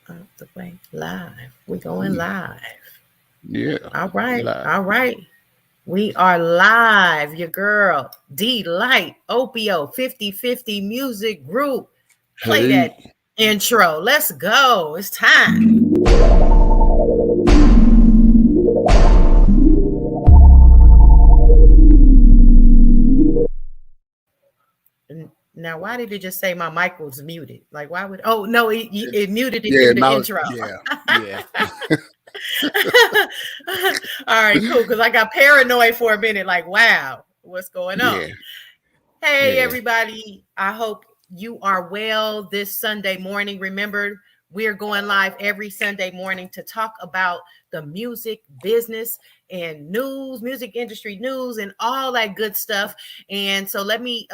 Out the way. Live. We going live. Yeah, All we right. live. All right. We are live. Your girl, D Light, Opio, 50/50 Music Group. Play that Hey, intro. Let's go. It's time. Now, why did it just say my mic was muted? Like, why would, oh, no, it muted it yeah, through the now, intro. yeah, All right, cool. Because I got paranoid for a minute. Like, wow, what's going on? yeah, Hey, yeah. everybody. I hope you are well this Sunday morning. Remember, we're going live every Sunday morning to talk about the music business and news, music industry news, and all that good stuff. And so let me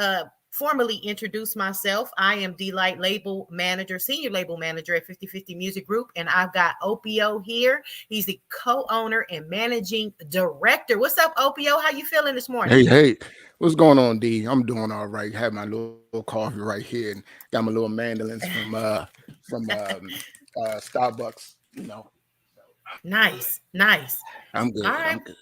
formally introduce myself. I am Delight Label Manager, Senior Label Manager at 50/50 Music Group. And I've got Opio here. He's the co-owner and managing director. What's up, Opio? How you feeling this morning? Hey, what's going on, D? I'm doing all right. Have my little coffee right here, and got my little mandolins from Starbucks. Nice, nice. I'm good. All I'm right, good.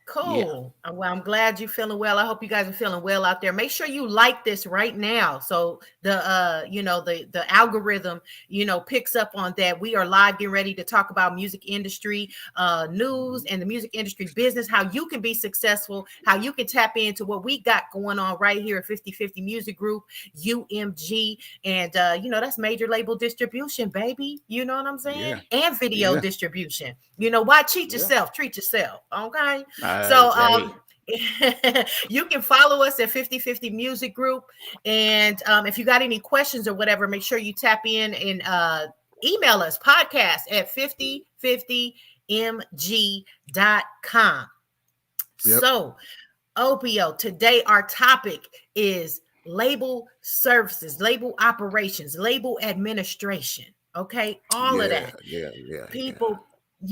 Yeah. cool. Well, I'm glad you're feeling well. I hope you guys are feeling well out there. Make sure you like this right now. So the algorithm, picks up on that. We are live getting ready to talk about music industry news and the music industry business, how you can be successful, how you can tap into what we got going on right here at 50/50 Music Group, UMG, and that's major label distribution, baby. You know what I'm saying? Yeah, And video yeah, distribution. Why cheat yeah. yourself? Treat yourself. Okay. So Hey, you can follow us at 50/50 Music Group. And if you got any questions or whatever, make sure you tap in and email us podcast at 50/50mg.com. yep, So, Opio, today our topic is label services, label operations, label administration. Okay. All of yeah, that yeah, yeah, yeah, people,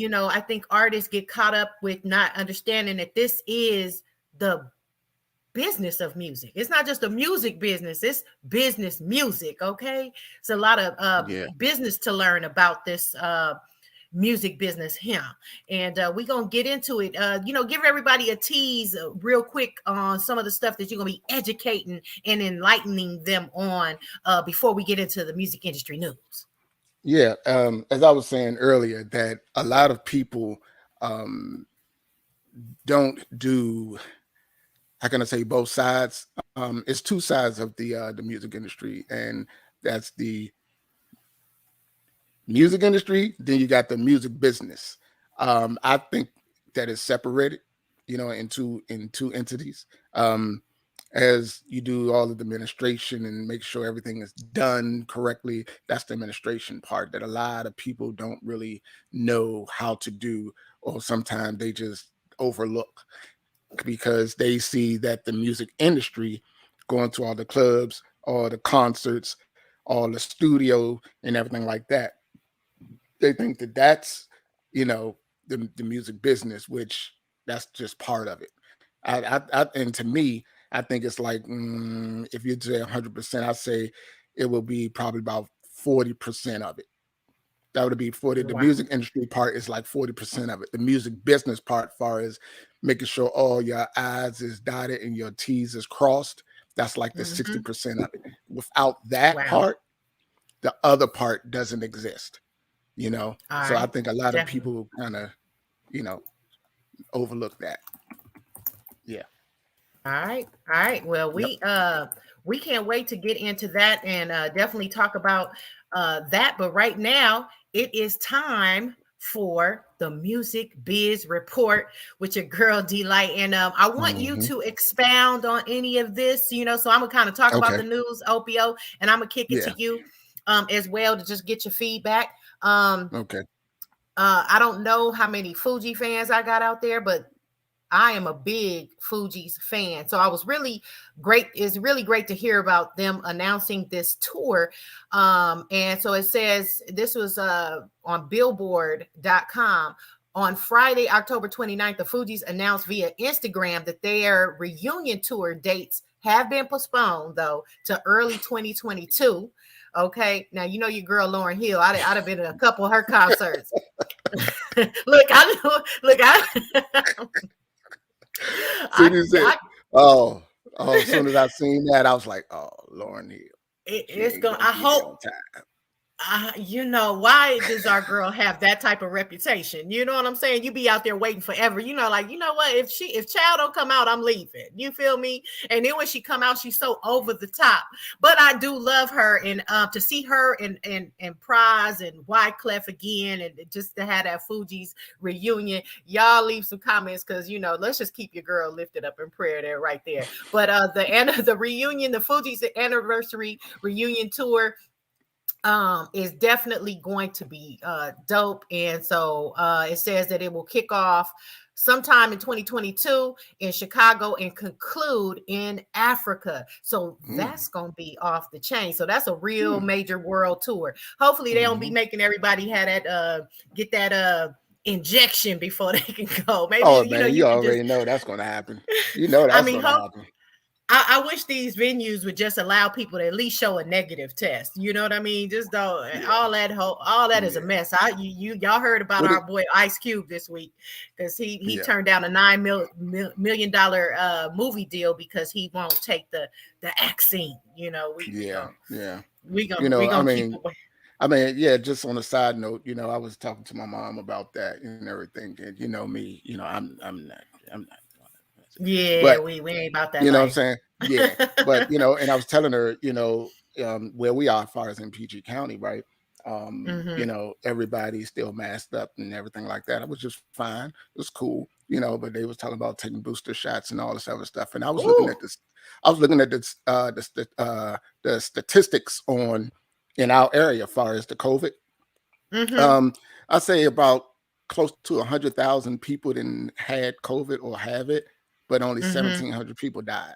I think artists get caught up with not understanding that this is the business of music. It's not just a music business, it's business music. Okay. It's a lot of yeah. business to learn about this music business here. And we're going to get into it. Give everybody a tease real quick on some of the stuff that you're going to be educating and enlightening them on before we get into the music industry news. Yeah, as I was saying earlier, that a lot of people um, don't do. How can I say both sides? It's two sides of the music industry, and that's the music industry. Then you got the music business. I think that is separated, in two entities. Um, as you do all of the administration and make sure everything is done correctly, that's the administration part that a lot of people don't really know how to do, or sometimes they just overlook because they see that the music industry going to all the clubs, all the concerts, all the studio and everything like that. They think that that's, you know, the music business, which that's just part of it. And to me, I think it's like, if you'd say 100%, I'd say it will be probably about 40% of it. That would be 40. The Wow. music industry part is like 40% of it. The music business part, far as making sure all your I's is dotted and your T's is crossed, that's like the Mm-hmm. 60% of it. Without that Wow. part, the other part doesn't exist, All So I right. think a lot of Definitely. people kind of, you know, overlook that. Yeah. All right. All right. Well, Yep. we can't wait to get into that and definitely talk about that. But right now, it is time for the Music Biz Report with your girl Delight. And I want you Hmm. to expound on any of this, so I'm gonna kind of talk about Okay. the news, OPO, and I'm gonna kick it to Yeah. you as well to just get your feedback. Um, Okay. I don't know how many Fuji fans I got out there, but I am a big Fuji's fan. So I was really great. It's really great to hear about them announcing this tour. And so it says this was on billboard.com. On Friday, October 29th, the Fugees announced via Instagram that their reunion tour dates have been postponed, though, to early 2022. Okay, now you know your girl Lauren Hill. I'd have been at a couple of her concerts. Look, I know. Look, Soon I, as it, I oh, as soon as I seen that, I was like, oh, Lauren Hill, she it's ain't going. gonna I be there hope. on time. You know, why does our girl have that type of reputation? You know what I'm saying? You be out there waiting forever. You know, like, you know what? If Child don't come out, I'm leaving. You feel me? And then when she come out, she's so over the top. But I do love her, and to see her and Prize and Wyclef again, and just to have that Fuji's reunion. Y'all leave some comments, because you know, let's just keep your girl lifted up in prayer there, right there. But the reunion, the Fuji's anniversary reunion tour, is definitely going to be dope. And so it says that it will kick off sometime in 2022 in Chicago and conclude in Africa. So Mm, that's going to be off the chain. So that's a real mm, major world tour. Hopefully they don't be hmm. making everybody have that get that injection before they can go. Maybe, Oh you know, man, you you can just, already know that's gonna happen. You know I that's mean, gonna happen. I wish these venues would just allow people to at least show a negative test. You know what I mean? Just don't, Yeah, all that is a yeah. mess. Y'all heard about What our it? boy Ice Cube this week, because he Yeah, turned down a $9 million movie deal because he won't take the vaccine. You know, we yeah, gonna yeah. we You gonna we know, gonna keep away. yeah. Just on a side note, I was talking to my mom about that and everything, and you know me, I'm not doing it. Yeah, But we ain't about that you know what I'm life. saying? Yeah. But and I was telling her, where we are as far as in PG County, right? Hmm. Everybody's still masked up and everything like that. It was just fine. It was cool, but they was talking about taking booster shots and all this other stuff. And I was looking Ooh. at this, I was looking at this the statistics on in our area as far as the COVID. Hmm. Um, I say about close to 100,000 people didn't had COVID or have it, but only Hmm. 1,700 people died.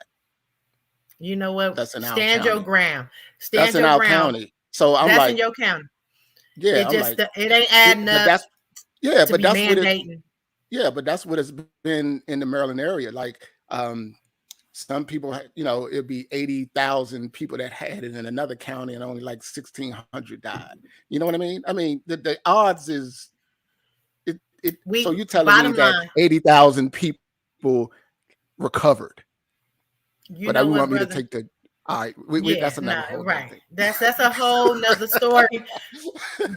You know what? That's in our Stand your county. ground. That's Stand in your our ground. county. So I'm That's in like, your county. yeah, It I'm just like, it ain't adding but up that's yeah, to but be that's what it mandating. yeah, but that's what it's been in the Maryland area. Like some people, it'd be 80,000 people that had it in another county, and only like 1,600 died. You know what I mean? I mean, the odds is it. So We you telling me bottom that line, 80,000 people recovered, you but know you what, want me to brother? take the all right? We Yeah, that's another nah, whole nother right. thing. That's a whole nother story.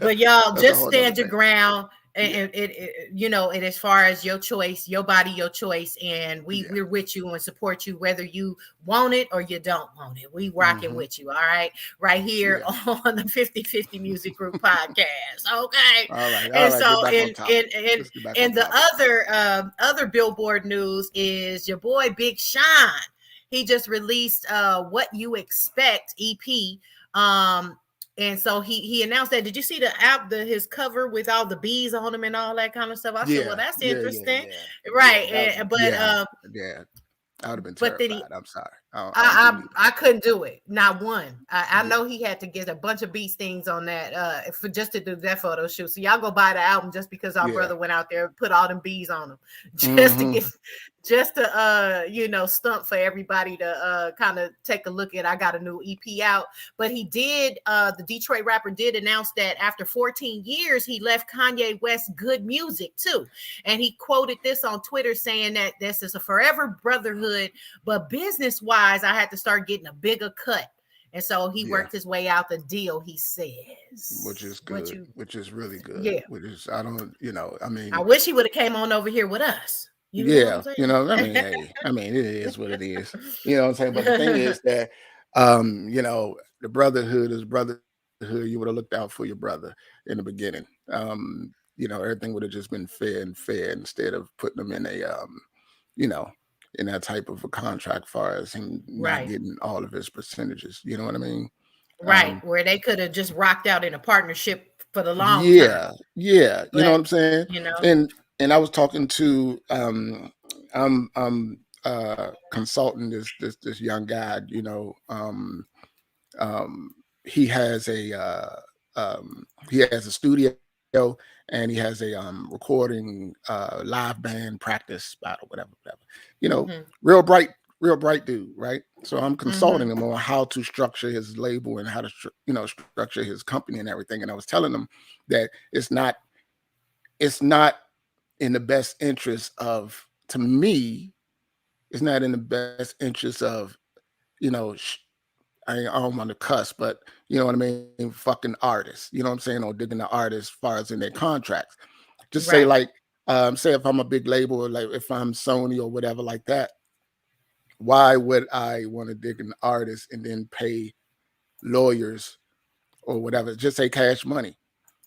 But y'all That's a just whole nother stand your thing. ground, Yeah, and and as far as your choice, your body, your choice, and yeah. we're with you and support you whether you want it or you don't want it. We rocking Hmm. with you, all right, right here Yeah. on the 50/50 Music Group podcast. Okay. All And right. Get so back on topic. Let's get back on the topic. other Billboard news is your boy Big Sean. He just released What You Expect EP. And so he announced that. Did you see the his cover with all the bees on him and all that kind of stuff? I said, well, Yeah, that's yeah, yeah, interesting, yeah, yeah. right? Yeah. I would have been But then he, terrified. I'm sorry. I don't do needles. I couldn't do it. Not one. I Yeah, know he had to get a bunch of bee stings on that for just to do that photo shoot. So y'all go buy the album just because our yeah. brother went out there and put all them bees on him, just to Hmm. get, stump for everybody to kind of take a look at. I got a new EP out, but he did. The Detroit rapper did announce that after 14 years he left Kanye West's Good Music too, and he quoted this on Twitter saying that this is a forever brotherhood, but business wise, I had to start getting a bigger cut. And so he Yeah, worked his way out the deal, he which says. is But good, you, which is really good. yeah, Which is I don't, I I mean, wish he would have came on over here with us. You know what I'm yeah, saying? I mean, hey, I mean, it is what it is. You know what I'm saying? But the thing is that, the brotherhood is brotherhood. You would have looked out for your brother in the beginning. Everything would have just been fair instead of putting them in you know, in that type of a contract, far as him not Right. getting all of his percentages. You know what I mean? Right. Um, Where they could have just rocked out in a partnership for the long time. yeah, yeah. You know But, what I'm saying? you know, And I was talking to I'm consulting this young guy, um he has a studio, and he has a recording live band practice spot or whatever. mhm. Real bright real bright dude, right? So I'm Mm-hmm. consulting him on how to structure his label and how to, structure his company and everything. And I was telling him that it's not in the best interest of, to me, it's not in the best interest of, you know, I don't want to cuss, but you know what I mean, fucking artists, you know what I'm saying, or digging the artists as far as in their contracts. Just say Right. like, say if I'm a big label, or like if I'm Sony or whatever like that, why would I want to dig an artist and then pay lawyers or whatever? Just say cash money.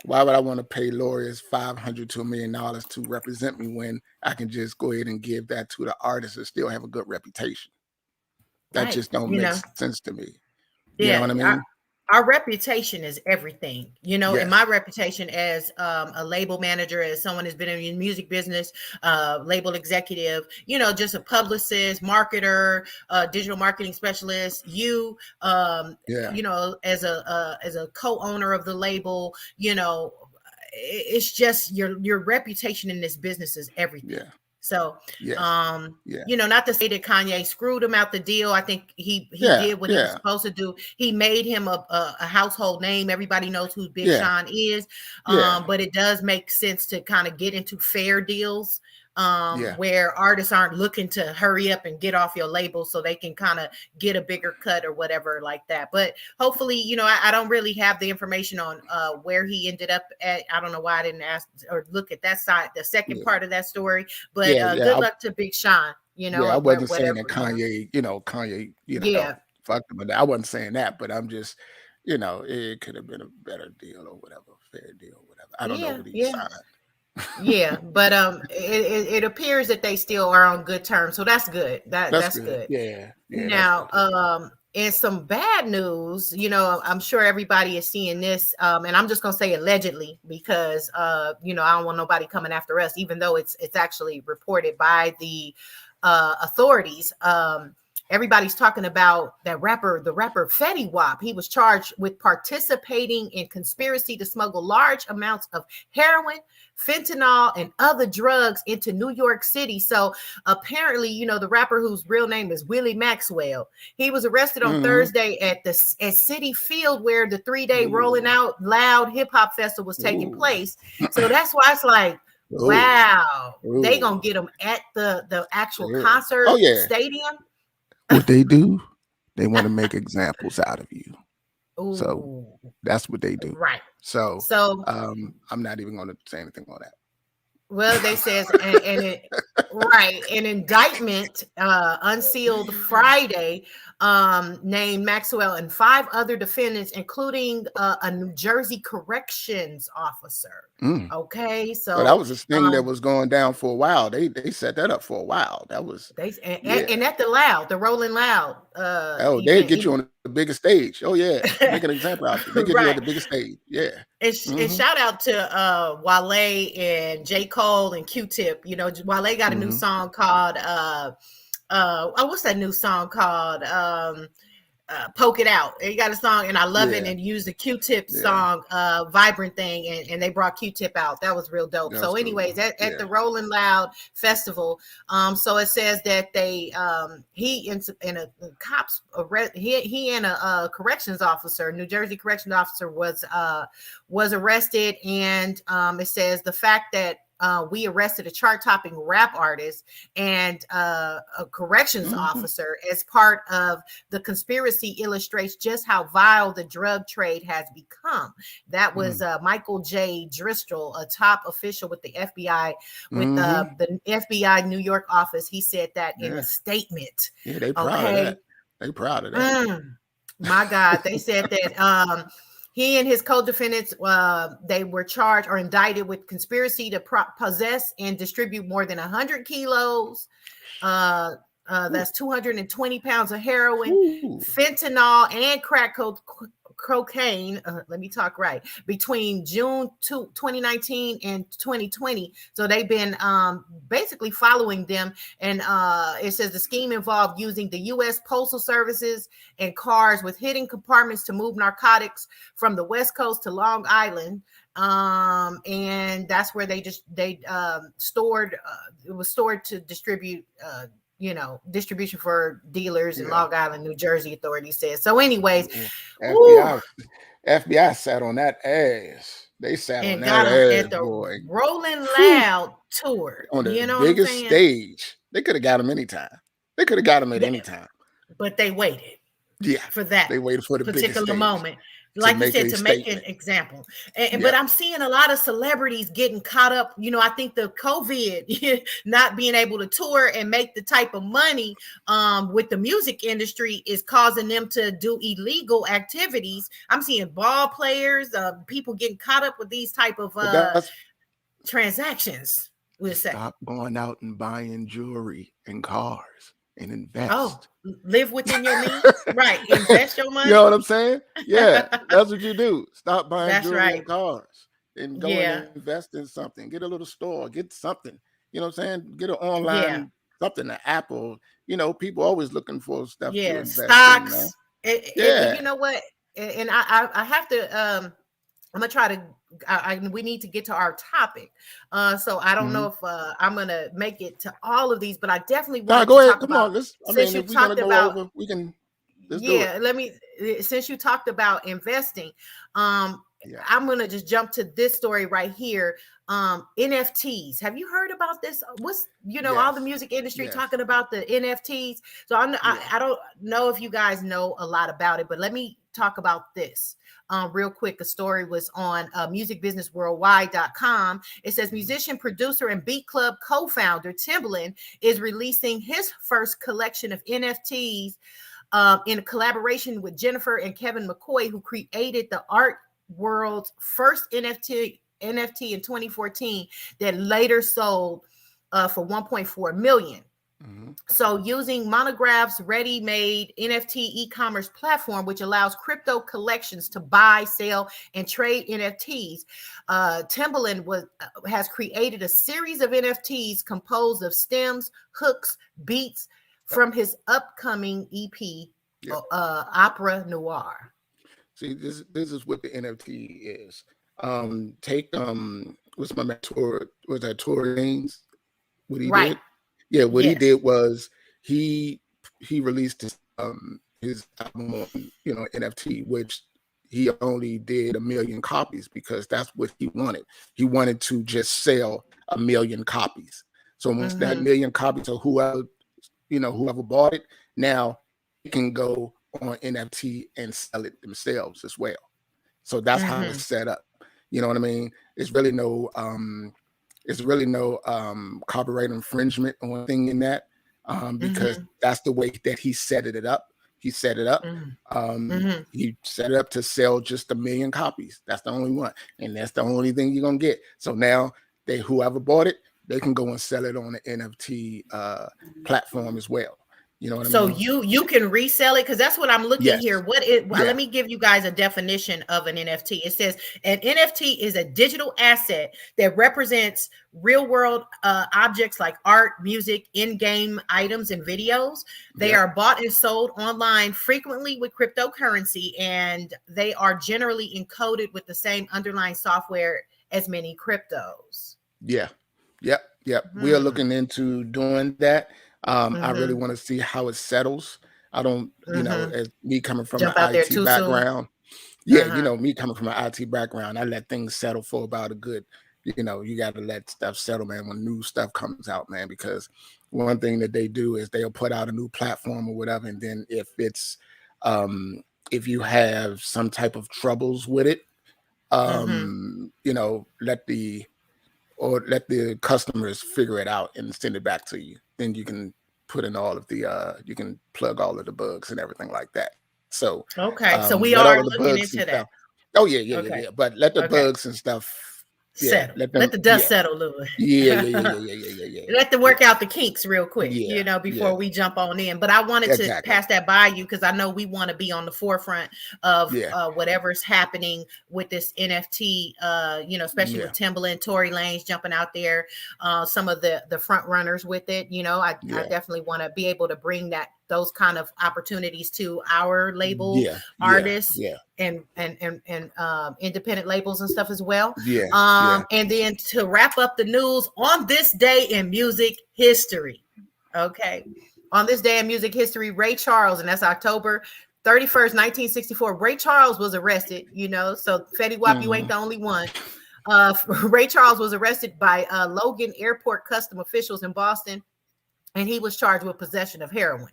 Why would I want to pay lawyers $500 to $1 million to represent me when I can just go ahead and give that to the artist and still have a good reputation? That Right. just don't make sense to me. You know what I Yeah, mean? our reputation is everything, and my Yes. reputation as a label manager, as someone who's been in the music business, label executive, just a publicist, marketer, digital marketing specialist, Yeah. as a co-owner of the label, it's just your reputation in this business is everything. Yeah. So, Yes. Yeah. not to say that Kanye screwed him out the deal. I think he Yeah. did what he was Yeah. supposed to do. He made him a household name. Everybody knows who Big Yeah. Sean is. Yeah. But it does make sense to kind of get into fair deals, Yeah. where artists aren't looking to hurry up and get off your label so they can kind of get a bigger cut or whatever like that. But hopefully, I don't really have the information on where he ended up at. I don't know why I didn't ask or look at that side, the second Yeah. part of that story. But Yeah. Yeah. good luck to Big Sean, I wasn't saying whatever, that Kanye, Yeah. fucked him. But I wasn't saying that, but I'm just, it could have been a better deal or whatever, fair deal, or whatever. I don't know Yeah. what he Yeah. signed. Yeah, but it appears that they still are on good terms, so that's good. That's That's good. good. Yeah. Yeah. That's Now, good. in some bad news, I'm sure everybody is seeing this, and I'm just gonna say allegedly because I don't want nobody coming after us, even though it's actually reported by the authorities. Everybody's talking about the rapper Fetty Wap. He was charged with participating in conspiracy to smuggle large amounts of heroin, fentanyl, and other drugs into New York City. So apparently, the rapper whose real name is Willie Maxwell, he was arrested on Mm-hmm. Thursday at City Field, where the 3-day Rolling Ooh. Out Loud hip hop festival was taking Ooh. place. So that's why it's like, Ooh. wow, they gonna Ooh. get him at the actual Yeah. concert Oh yeah. stadium. What they do, they want to make examples out of you. So Ooh, that's what they do. right. So So, I'm not even going to say anything on that. well, they says, right, an indictment unsealed Friday, named Maxwell and 5 other defendants, including a New Jersey corrections officer. Mm. Okay, So that so was this thing that was going down for a while. They set that up for a while. That was and at the Rolling Loud Oh, they event, get you on the biggest stage. Oh yeah, make an example out of you. They get you at right. the biggest stage. Yeah. And Mm-hmm. shout out to Wale and J. Cole and Q-Tip. Wale got a new Mm-hmm. song called what's that new song called? Poke It Out. He got a song and I love it, Yeah. and used the Q-Tip Yeah. song Vibrant Thing, and they brought Q-Tip out. That was real dope. That So was cool. anyways, at Yeah. the Rolling Loud Festival, so it says that they he and a cops he and a corrections officer, New Jersey corrections officer, was arrested, and it says the fact that we arrested a chart-topping rap artist and a corrections Mm-hmm. officer as part of the conspiracy illustrates just how vile the drug trade has become. That was Michael J. Driscoll, a top official with the FBI, with Mm-hmm. the FBI New York office. He said that in a Yeah. statement. Yeah, they proud of Okay. that. They proud of that. My God, they said that he and his co-defendants, they were charged or indicted with conspiracy to possess and distribute more than 100 kilos. That's 220 pounds of heroin, Ooh. fentanyl, and crack cocaine. Let me talk right. Between June 2019 and 2020. So they've been basically following them. And it says the scheme involved using the U.S. Postal Services and cars with hidden compartments to move narcotics from the West Coast to Long Island. And that's where they stored it was stored to distribute distribution for dealers in Yeah. Long Island, New Jersey authority says. So anyways, Yeah. ooh, FBI sat on that ass. They sat on and that got them ass, at the boy. Rolling Whew. Loud tour. On the You know what I'm biggest saying? stage. They could have got him anytime. They could have got him at any time. But they waited Yeah. for that They waited for the biggest particular stage moment, to like you make said, a to make an statement. example. But Yep. I'm seeing a lot of celebrities getting caught up. I think the COVID not being able to tour and make the type of money with the music industry is causing them to do illegal activities. I'm seeing ball players, people getting caught up with these type of But that's transactions, we'll say. stop going out and buying jewelry and cars and Oh, invest. live within your means, right? Invest your You know money. what I'm saying? Yeah, that's what you do. Stop buying That's jewelry right. and cars and go and Yeah, invest in something. Get a little store, get something. You know what I'm saying? Get an yeah, online something, an Apple. People always looking for stuff to yeah. invest in, man. Stocks, and Yeah. you know what? And I have to. I'm gonna try to. We need to get to our topic. So I don't know Mhm. if I'm gonna make it to all of these, but I definitely Nah, wanted go to ahead. talk Come about, on. since you If we're gonna talked go about, over, let's do it. yeah, since you talked about investing, um Yeah. I'm gonna just jump to this story right here. NFTs, have you heard about this? What's all the Yes. music industry Yes. talking about the NFTs? So Yeah. I don't know if you guys know a lot about it, but let me talk about this real quick. A story was on musicbusinessworldwide.com. It says Mhm. musician, producer, and Beat Club co-founder Timbaland is releasing his first collection of NFTs in collaboration with Jennifer and Kevin McCoy, who created the art world's first NFT in 2014 that later sold for 1.4 million. Mhm. So using Monograph's ready-made NFT e-commerce platform, which allows crypto collections to buy, sell, and trade NFTs, Timbaland has created a series of NFTs composed of stems, hooks, beats Yep. from his upcoming EP, Yep. Opera Noir. See, this is what the NFT is. Take what's my man tour? Was that Tory Lanez? What he Right. did? Yeah, what he Yes. did was he released his album on NFT, which he only did 1 million copies because that's what he wanted. He wanted to just sell 1 million copies. So once that Mm-hmm. 1 million copies, or whoever bought it, now they can go on NFT and sell it themselves as well. So that's how Mm-hmm. it's set up. You know what I mean? It's really no copyright infringement or anything in that, because Mm-hmm. that's the way that he set it up. He set it up. Mm-hmm. He set it up to sell just 1 million copies. That's the only one, and that's the only thing you're gonna get. So now whoever bought it, they can go and sell it on the NFT platform as well. You know what I So mean? you can resell it, because that's what I'm looking Yes. here. Yeah. Let me give you guys a definition of an NFT. It says an NFT is a digital asset that represents real world objects like art, music, in-game items, and videos. They Yep. are bought and sold online frequently with cryptocurrency, and they are generally encoded with the same underlying software as many cryptos. Yeah. Yep. Yep. We are Hmm. looking into doing that. I really Hmm. want to see how it settles. I don't, Hmm. as me coming from an Jump out there IT too soon. background. Yeah, Uh-huh. me coming from an IT background, I let things settle for about a good, you got to let stuff settle, man, when new stuff comes out, man, because one thing that they do is they'll put out a new platform or whatever. And then if you have some type of troubles with it, Hmm. let the customers figure it out and send it back to you. Then you can put in all of the you can plug all of the bugs and everything like that. So Okay, so we let all are of the looking bugs and into that. stuff. Oh yeah, yeah, yeah, Okay, yeah. But let the okay. bugs and stuff, yeah, Settle. let Let them, the dust yeah, settle a little. yeah, yeah, yeah, yeah, yeah, yeah, yeah, Let them yeah, work out the kinks real quick, yeah, yeah, before we jump on in. But I wanted to exactly. pass that by you, because I know we want to be on the forefront of Yeah, whatever's happening with this NFT, especially yeah, with Timbaland, Tory Lanez jumping out there, some of the front runners with it. I yeah, definitely want to be able to bring those kind of opportunities to our label yeah, yeah, artists yeah, and independent labels and stuff as well. yeah, yeah. And then to wrap up the news on this day in music history. Okay. On this day in music history, Ray Charles, and that's October 31st, 1964. Ray Charles was arrested, so Fetty Wap, you ain't Mhm. the only one. Ray Charles was arrested by Logan Airport custom officials in Boston, and he was charged with possession of heroin.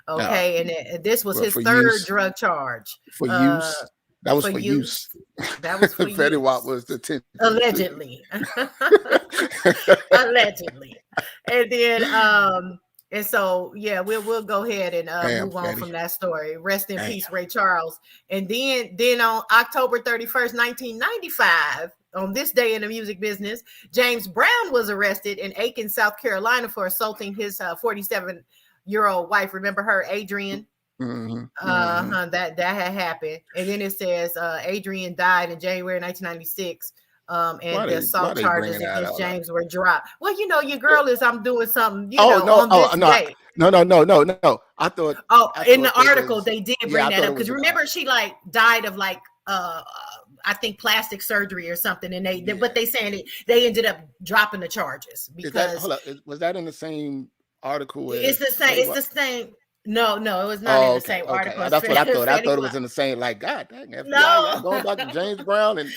Uh, Okay, and this was well, his for third use, drug charge. for Uh, use, that was for for use. use. That was for Fetty Wap use. was the attention. Allegedly. Allegedly. And then and so yeah, we'll go ahead and Damn, move on Fetty. from that story. Rest in Damn. peace, Ray Charles. And then on October 31st, 1995, on this day in the music business, James Brown was arrested in Aiken, South Carolina for assaulting his 47-year-old wife. Remember her, Adrian? Mm-hmm, mm-hmm. That had happened. And then it says Adrian died in January 1996. And the Why assault they charges bringing that against all up? James were dropped. Well, your girl is I'm doing something, Oh no! on Oh this no! day. No! No! No! No! No! Oh, I in thought the it article was. they did Yeah, bring I that thought up it because was an. remember she like died of like I think plastic surgery or something, and but Yeah. they saying they ended up dropping the charges Is that because hold up? Was that in the same article it's as the same. Fetty It's Wap? the same. No, it was not in Oh, the okay, same okay. article as That's what I thought. I Fetty thought it was Wap. in the same. Like, God dang, FBI, y'all No. going back to James Brown and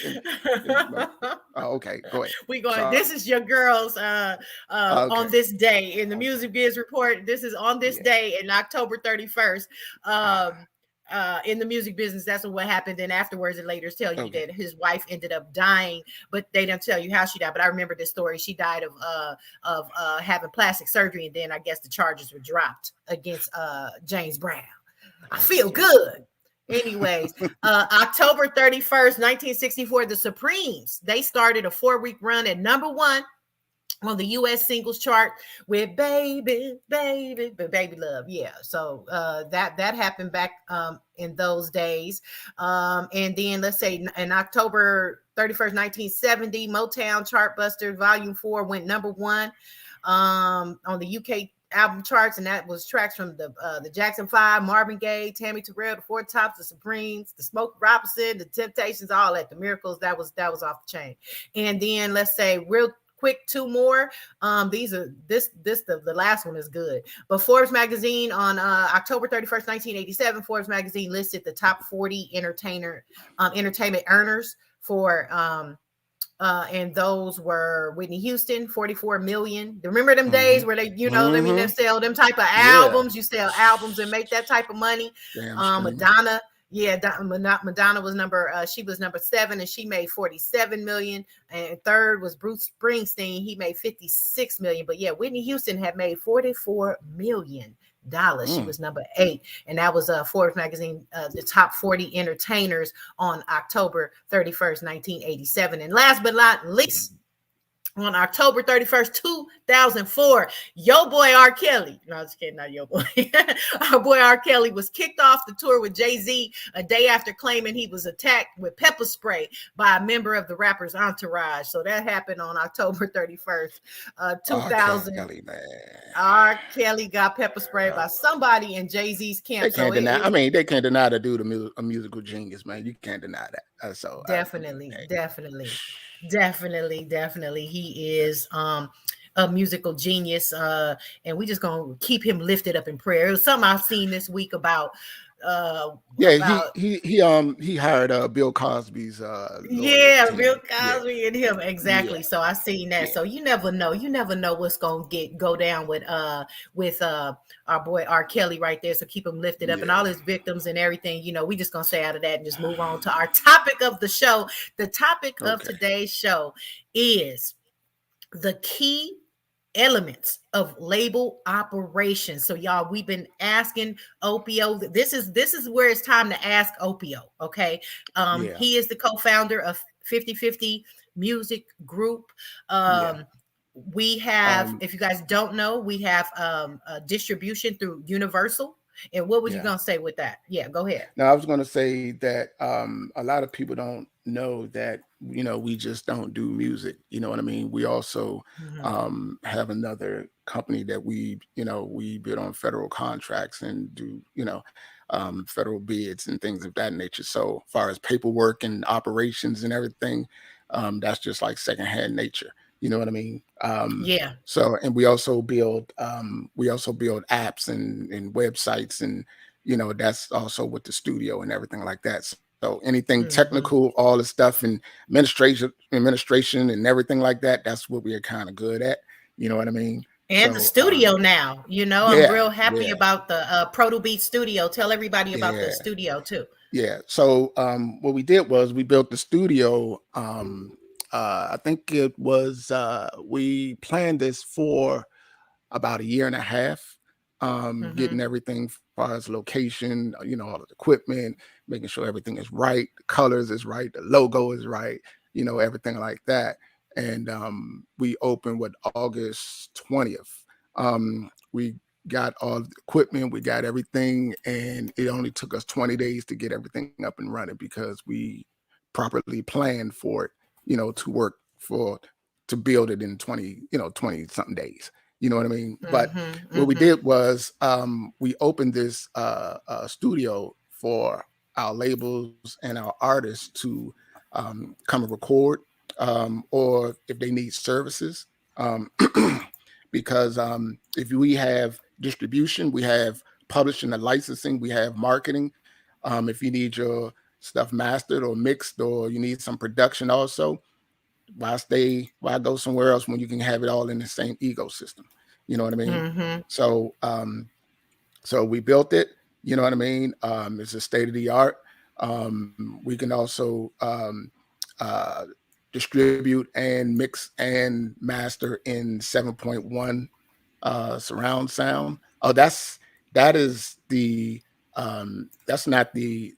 oh, okay. Go ahead. We going. Sorry. This is your girls on Okay. this day in the Okay. music biz report. This is on this Yeah. day in October 31st. Ah, In the music business, that's what happened. Then afterwards, it later tell you okay. that his wife ended up dying, but they didn't tell you how she died. But I remember this story. She died of having plastic surgery, and then I guess the charges were dropped against James Brown. I feel Gotcha. good. Anyways, October 31st, 1964, the Supremes, they started a 4-week run at number one on the U.S. singles chart with "Baby, Baby, Baby Love." Yeah, so that happened back in those days. And then let's say in October 31st, 1970, Motown Chartbuster Volume 4 went number one on the UK album charts, and that was tracks from the Jackson 5, Marvin Gaye, Tammy Terrell, the Four Tops, the Supremes, the Smokey Robinson, the Temptations, all that, the Miracles. That was off the chain. And then let's say real quick, two more. These are the last one is good. But Forbes magazine on October 31st, 1987, Forbes magazine listed the top 40 entertainment earners for and those were Whitney Houston, 44 million. Remember them days Mm-hmm. where they, they Mm-hmm. sell them type of Yeah. albums. You sell albums and make that type of money. Damn streaming. Madonna, yeah, Madonna was she was number 7, and she made 47 million. And third was Bruce Springsteen. He made 56 million. But yeah, Whitney Houston had made 44 million. She was number 8, and that was Forbes magazine, the top 40 entertainers on October 31st, 1987. And last but not least, on October 31st, 2004, yo boy R. Kelly, no, I'm just kidding, not yo boy, our boy R. Kelly was kicked off the tour with Jay-Z a day after claiming he was attacked with pepper spray by a member of the rapper's entourage. So that happened on October 31st, 2000. R. Kelly, man. R. Kelly got pepper sprayed by somebody in Jay-Z's camp. They can't deny. I mean, they can't deny the dude a musical genius, man. You can't deny that. Definitely. He is a musical genius. And we just gonna keep him lifted up in prayer. It was something I've seen this week about he hired Bill Cosby's yeah, team. Bill Cosby and him, exactly. Yeah. So I seen that. So you never know what's gonna go down with our boy R. Kelly right there. So keep him lifted up and all his victims and everything. We just gonna stay out of that and just move on to our topic of the show. The topic of today's show is the key elements of label operations. So y'all, we've been asking Opio. This is where it's time to ask Opio. Okay. He is the co-founder of 50/50 Music Group. We have, if you guys don't know, we have a distribution through Universal. And what was you gonna say with that? Yeah, go ahead. Now I was gonna say that a lot of people don't know that we just don't do music. You know what I mean? We also have another company that we bid on federal contracts and do federal bids and things of that nature. So as far as paperwork and operations and everything, that's just like secondhand nature. You know what I mean? Yeah. So, and we also build apps and websites, and that's also with the studio and everything like that. So anything Hmm. technical, all the stuff and administration and everything like that, that's what we are kind of good at. You know what I mean? And the So studio now, I'm yeah, real happy yeah, about the Proto Beat Studio. Tell everybody about the yeah. studio too. Yeah. So what we did was we built the studio. I think it was we planned this for about a year and a half, Hmm. getting everything as far as location, all of the equipment, making sure everything is right, the colors is right, the logo is right, everything like that. And we opened with August 20th. We got all the equipment, we got everything, and it only took us 20 days to get everything up and running because we properly planned for it, to work for to build it in 20 something days. You know what I mean? But Hmm. what we Hmm. did was we opened this studio for our labels and our artists to come and record, or if they need services. Um, because if we have distribution, we have publishing and licensing, we have marketing. If you need your stuff mastered or mixed, or you need some production also, why go somewhere else when you can have it all in the same ecosystem? You know what I mean? Hmm. So so we built it, you know what I mean? It's a state of the art. We can also uh distribute and mix and master in 7.1 surround sound. Oh, that is that's not the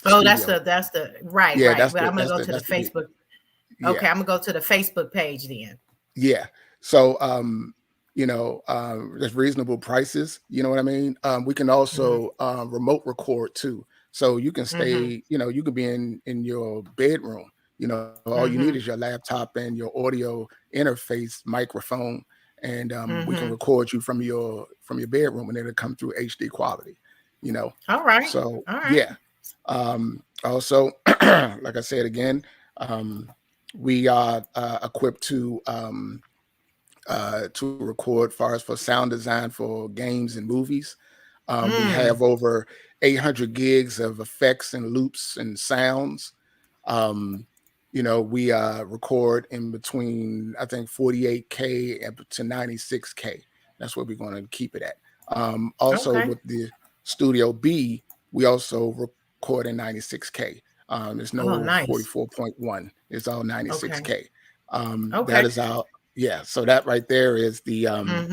Oh, studio. that's the right, Yeah, right. that's But the I'm gonna that's go the to the that's the big. Facebook. Yeah. Okay, I'm gonna go to the Facebook page then. Yeah. So, there's reasonable prices. You know what I mean? We can Hmm. also remote record too. So you can Hmm. stay, you can be in your bedroom. All you need is Hmm. your laptop and your audio interface microphone, and we can Hmm. record you from your bedroom, and it'll come through HD quality. You know, All right. so All right. yeah. Also, like I said again, um, we are equipped to record far as for sound design for games and movies. We Mm. have over 800 gigs of effects and loops and sounds. Um, we record in between, I think, 48K up to 96K. That's where we're going to keep it at. Also, Okay. with the Studio B, we also record in 96K. There's no Oh, nice. 44.1. It's all Okay. 96K. That Okay. is our Yeah. So that right there is Hmm.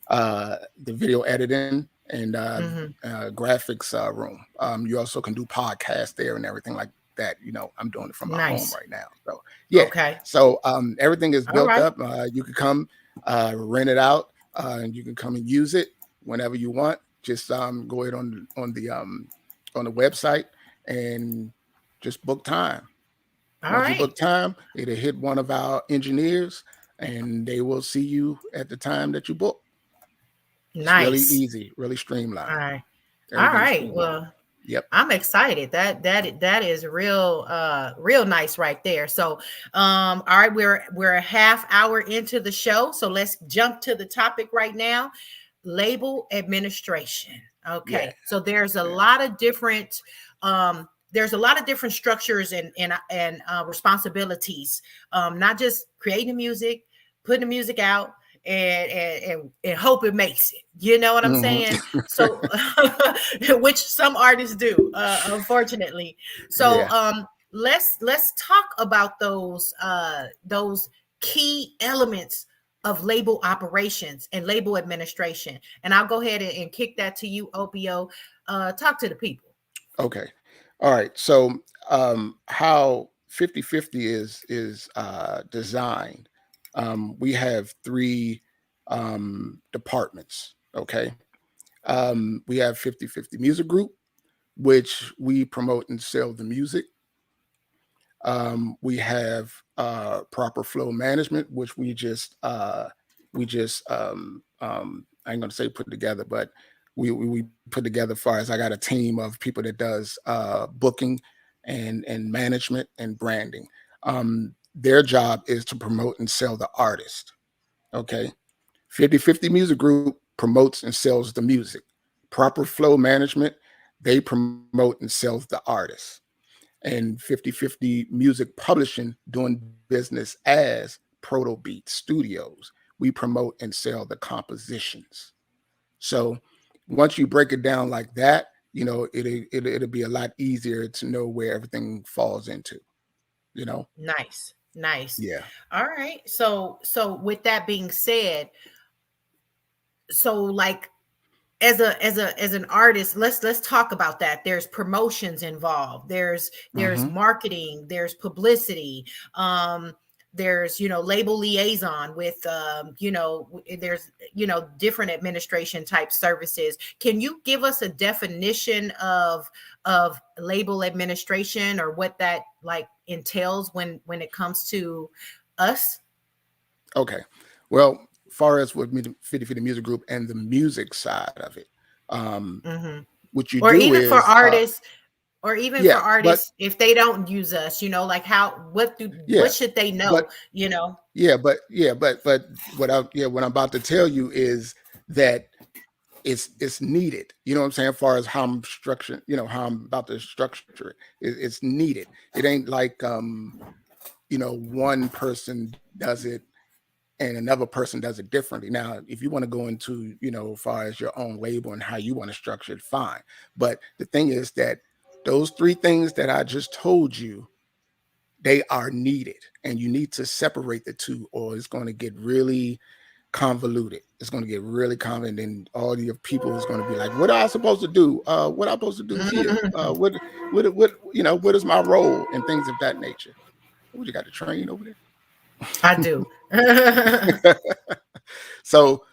the video editing and Hmm. graphics room. You also can do podcasts there and everything like that. I'm doing it from my home Nice. right now. So yeah. Okay. So everything is All built right. up. You can come rent it out, and you can come and use it whenever you want. Just go ahead on the website and just book time. All Once you right. book time, it'll hit one of our engineers, and they will see you at the time that you book. It's really Nice. easy, really All streamlined. right. All Everything's right. streamlined. Well, Yep. I'm excited. That is real nice right there. So all right, we're a half hour into the show. So let's jump to the topic right now. Label administration. Yeah. Okay. So Yeah. there's a lot of different structures and responsibilities. Not just creating the music, putting the music out, and hope it makes it. You know what I'm Mhm. saying? So, which some artists do, unfortunately. So, Yeah. let's talk about those key elements of label operations and label administration. And I'll go ahead and kick that to you, Opio. Talk to the people. Okay. All right. So how 50/50 is designed. We have three departments. Okay. We have 50/50 music group, which we promote and sell the music. We have proper flow management, which we just I ain't gonna say put together, but we put together. As far as I got a team of people that does booking and management and branding. their job is to promote and sell the artist. Okay. 50/50 Music Group promotes and sells the music. Proper Flow Management, they promote and sells the artist. And 50/50 Music Publishing, doing business as Proto Beat Studios, we promote and sell the compositions. So once you break it down like that, it'll be a lot easier to know where everything falls into, you know? Nice, nice. Yeah. All right. So with that being said, so like as an artist, let's talk about that. There's promotions involved, there's Hmm. marketing, there's publicity, there's label liaison with there's different administration type services. Can you give us a definition of label administration, or what that like entails when it comes to us? Okay. Well, far as with 50/50 Music Group and the music side of it, um, Hmm. what you Or do even for is, artists, or even for yeah, but artists, if they don't use us, like how, yeah, what should they but know? what I'm about to tell you is that it's needed. You know what I'm saying? As far as how I'm structuring, how I'm about to structure it, it's needed. It ain't like one person does it and another person does it differently. Now, if you want to go into, as far as your own label and how you want to structure it, fine. But the thing is that those three things that I just told you, they are needed, and you need to separate the two, or it's going to get really convoluted. It's going to get really convoluted, and all your people is going to be like, "What am I supposed to do? What am I supposed to do here? What is my role?" And things of that nature. What, you got to train over I do. there? So,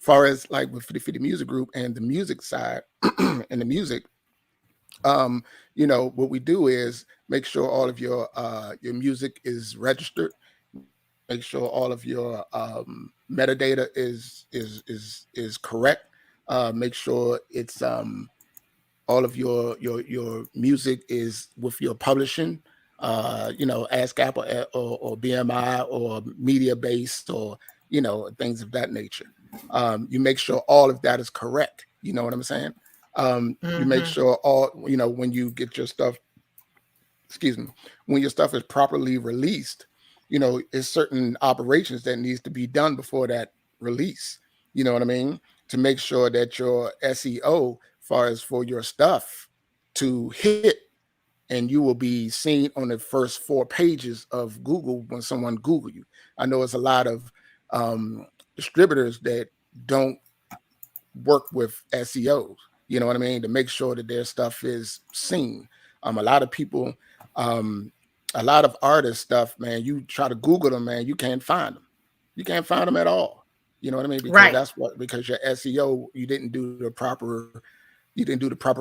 far as like with 50/50 Music Group and the music side and the music, what we do is make sure all of your music is registered. Make sure all of your metadata is correct. Make sure it's all of your music is with your publishing. Ask Apple or BMI or media based, or things of that nature. You make sure all of that is correct. You know what I'm saying? You make Hmm. sure when you get your stuff, excuse me, when your stuff is properly released, there's certain operations that needs to be done before that release. You know what I mean? To make sure that your SEO, far as for your stuff to hit, and you will be seen on the first 4 pages of Google when someone Google you. I know it's a lot of distributors that don't work with SEOs, you know what I mean, to make sure that their stuff is seen. A lot of people, um, a lot of artist stuff, man, you try to Google them, man, you can't find them. You can't find them at all. You know what I mean? Right. Because your SEO, you didn't do the proper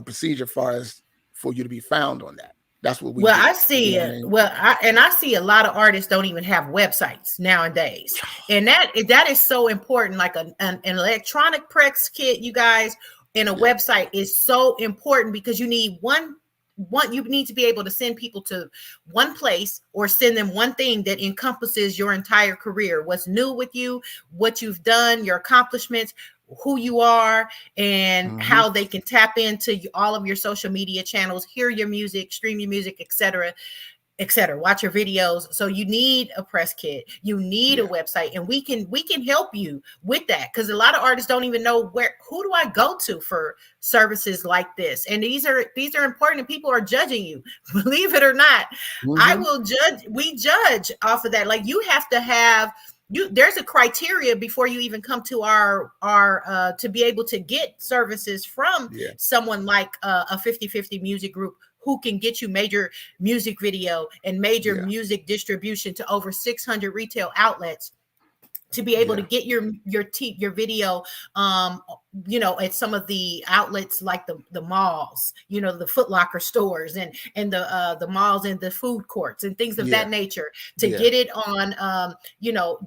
procedure far as for you to be found on that. That's what we Well, do. I You see know what I it. mean? Well, I see a lot of artists don't even have websites nowadays, and that is so important. Like an electronic press kit, you guys, and a Yeah. website is so important, because you need one you need to be able to send people to one place, or send them one thing that encompasses your entire career, what's new with you, what you've done, your accomplishments, who you are, and Hmm. how they can tap into all of your social media channels, hear your music, stream your music, etc., etc., watch your videos. So you need a press kit, you need a Yeah. website, and we can help you with that, because a lot of artists don't even know who do I go to for services like this. And these are important, and people are judging you. Believe it or not, I Hmm. will judge we judge off of that. Like, you have to have there's a criteria before you even come to our to be able to get services from Yeah. someone like a 50/50 Music Group, who can get you major music video and major Yeah. music distribution to over 600 retail outlets. to be able to Yeah. get your video, um at some of the outlets like the malls, the Foot Locker stores, and the malls and the food courts and things of that Yeah. nature, to Yeah. get it on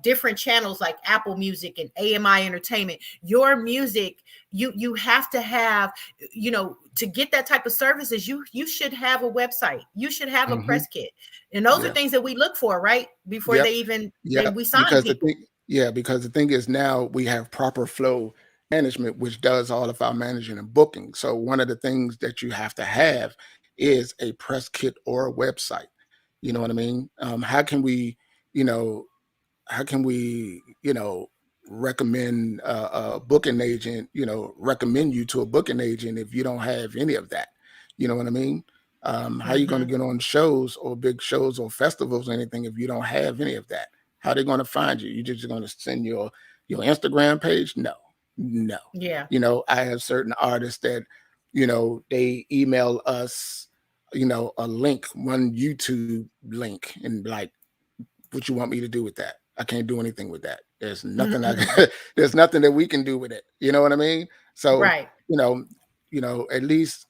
different channels like Apple Music and AMI Entertainment. Your music, you have to have, to get that type of services, you should have a website, you should have a Hmm. press kit, and those are Yeah. things that we look for, right, before Yep. they even Yep. we sign Because people. the thing is now we have proper flow management, which does all of our managing and booking. So one of the things that you have to have is a press kit or a website. You know what I mean? You know, how can we, recommend a booking agent, recommend you to a booking agent if you don't have any of that? You know what I mean? How you going to Hmm. get on shows or big shows or festivals or anything if you don't have any of that? How they going to find you? You just going to send your Instagram page? No, no. Yeah. I have certain artists that, they email us, a link, one YouTube link, and like, what you want me to do with that? I can't do anything with that. There's nothing there's nothing that we can do with it. You know what I mean? So, Right. you know, at least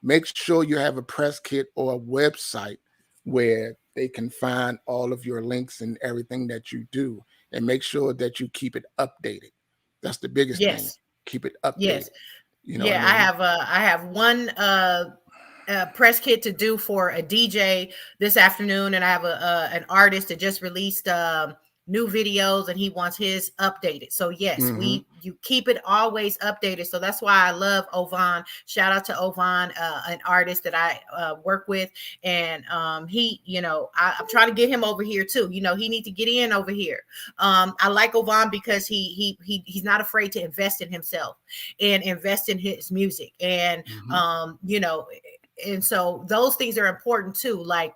make sure you have a press kit or a website where they can find all of your links and everything that you do, and make sure that you keep it updated. That's the biggest thing. Yes. Keep it Yes. updated. You know what I Yeah, mean? I have one press kit to do for a DJ this afternoon, and I have an artist that just released new videos, and he wants his updated. So yes, Hmm. you keep it always updated. So that's why I love Ovan. Shout out to Ovan, an artist that I work with, and he, I'm trying to get him over here too. He need to get in over here. I like Ovan because he's not afraid to invest in himself and invest in his music, and Hmm. um you know and so those things are important too, like,